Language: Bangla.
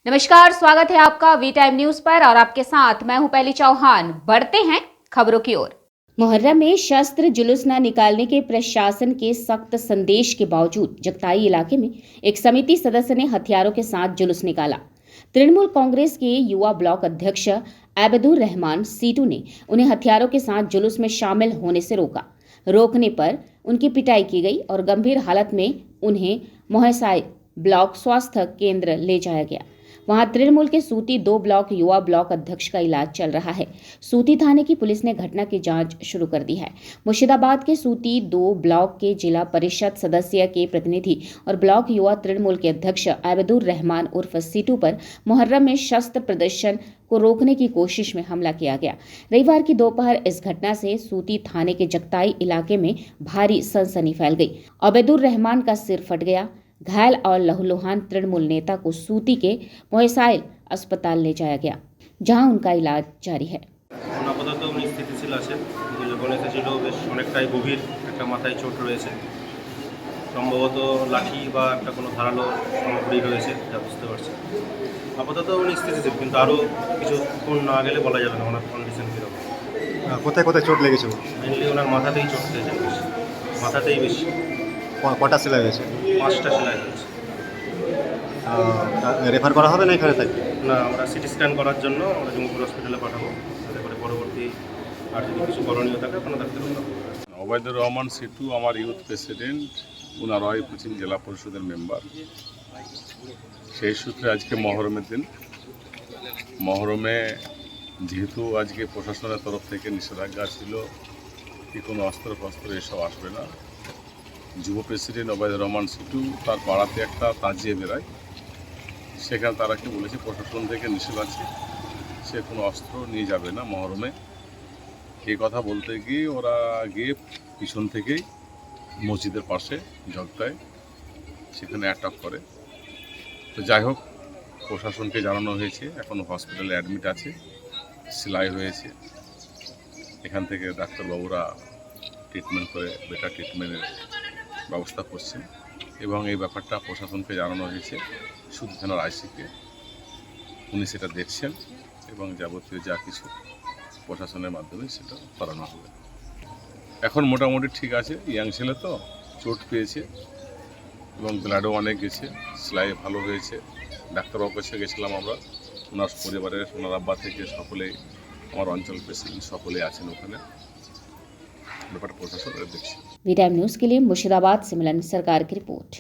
नमस्कार, स्वागत है आपका वी टाइम न्यूज पर और आपके साथ मैं हूं पहली चौहान। बढ़ते हैं खबरों की ओर। मुहर्रम में शस्त्र जुलूस न निकालने के प्रशासन के सख्त संदेश के बावजूद जगताई इलाके में एक समिति सदस्य ने हथियारों के साथ जुलूस निकाला। तृणमूल कांग्रेस के युवा ब्लॉक अध्यक्ष आबिदुर रहमान सीटू ने उन्हें हथियारों के साथ जुलूस में शामिल होने से रोका। रोकने पर उनकी पिटाई की गई और गंभीर हालत में उन्हें मोहसाई ब्लॉक स्वास्थ्य केंद्र ले जाया गया। वहां तृणमूल के सूती 2 ब्लॉक युवा ब्लॉक अध्यक्ष का इलाज चल रहा है। सूती थाने की पुलिस ने घटना की जांच शुरू कर दी है। मुर्शिदाबाद के सूती 2 ब्लॉक के जिला परिषद सदस्य के प्रतिनिधि और ब्लॉक युवा तृणमूल के अध्यक्ष आबिदुर रहमान उर्फ सीटू पर मुहर्रम में शस्त्र प्रदर्शन को रोकने की कोशिश में हमला किया गया। रविवार की दोपहर इस घटना से सूती थाने के जगताई इलाके में भारी सनसनी फैल गई। आबिदुर रहमान का सिर फट गया। घायल और लहूलुहान तृणमूल नेता को सूती के मोहसाइल अस्पताल ले जाया गया, जहां उनका इलाज जारी है। আপাতত উনি স্থিতিশীল আছেন, কিন্তু যখন এসেছিল বেশ অনেকটাই গভীর একটা মাথায় চোট রয়েছে, সম্ভবত লাঠি বা একটা কোনো ধারালো সামগ্রী রয়েছে যা বুঝতে পারছি। আপাতত উনি স্থিতিশীল, কিন্তু আরও কিছুক্ষণ না গেলে বলা যাবে না ওনার কন্ডিশন কীরকম। কোথায় কোথায় চোট লেগেছে? মেনলি ওনার মাথাতেই চোট খেয়েছেন বেশি, মাথাতেই বেশি। কটা সেলাই হয়েছে? 5টা সেলাই হয়েছে। রেফার করা হবে না এখানে থাকবে? না, আমরা সিটি স্ক্যান করার জন্য আমরা জঙ্গিপুর হসপিটালে পাঠাবো, যাতে করে পরবর্তী আর যদি কিছু করণীয় থাকে ওখানে থাকতে পারবো। ওবায়দুর রহমান সিটু আমার ইউথ প্রেসিডেন্ট, ওনার ওয়াইফ হচ্ছেন জেলা পরিষদের মেম্বার। সেই সূত্রে আজকে মহরমের দিন, মহরমে যেহেতু আজকে প্রশাসনের তরফ থেকে নিষেধাজ্ঞা ছিল কি কোনো অস্ত্র ফস্ত্র এসব আসবে না, যুব প্রেসিডেন্ট ওবায়দুর রহমান সিটু তার পাড়াতে একটা তাজিয়ে বেড়ায়, সেখানে তারাকে বলেছে প্রশাসন থেকে নিষেধ আছে, সে কোনো অস্ত্র নিয়ে যাবে না মহরমে। এই কথা বলতে গিয়ে ওরা গিয়ে পিছন থেকেই মসজিদের পাশে জগতায় সেখানে অ্যাটাক করে। তো যাই হোক, প্রশাসনকে জানানো হয়েছে, এখনও হসপিটালে অ্যাডমিট আছে, সেলাই হয়েছে। এখান থেকে ডাক্তারবাবুরা ট্রিটমেন্ট করে বেটার ট্রিটমেন্টের ব্যবস্থা করছেন এবং এই ব্যাপারটা প্রশাসনকে জানানো হয়েছে, সুদ থানার আইসিকে। উনি সেটা দেখছেন এবং যাবতীয় যা কিছু প্রশাসনের মাধ্যমে সেটা করানো হবে। এখন মোটামুটি ঠিক আছে, ইয়াং ছেলে তো চোট পেয়েছে এবং ব্লাডও অনেক গেছে, সেলাই ভালো হয়েছে। ডাক্তারবাবুর কাছে গেছিলাম আমরা, ওনার পরিবারের ওনার আব্বা থেকে সকলেই, আমার অঞ্চল প্রেসিডেন্ট সকলেই আছেন ওখানে। ব্যাপারটা প্রশাসন দেখছে। वी टाइम न्यूज के लिए मुर्शिदाबाद से मिलन सरकार की रिपोर्ट।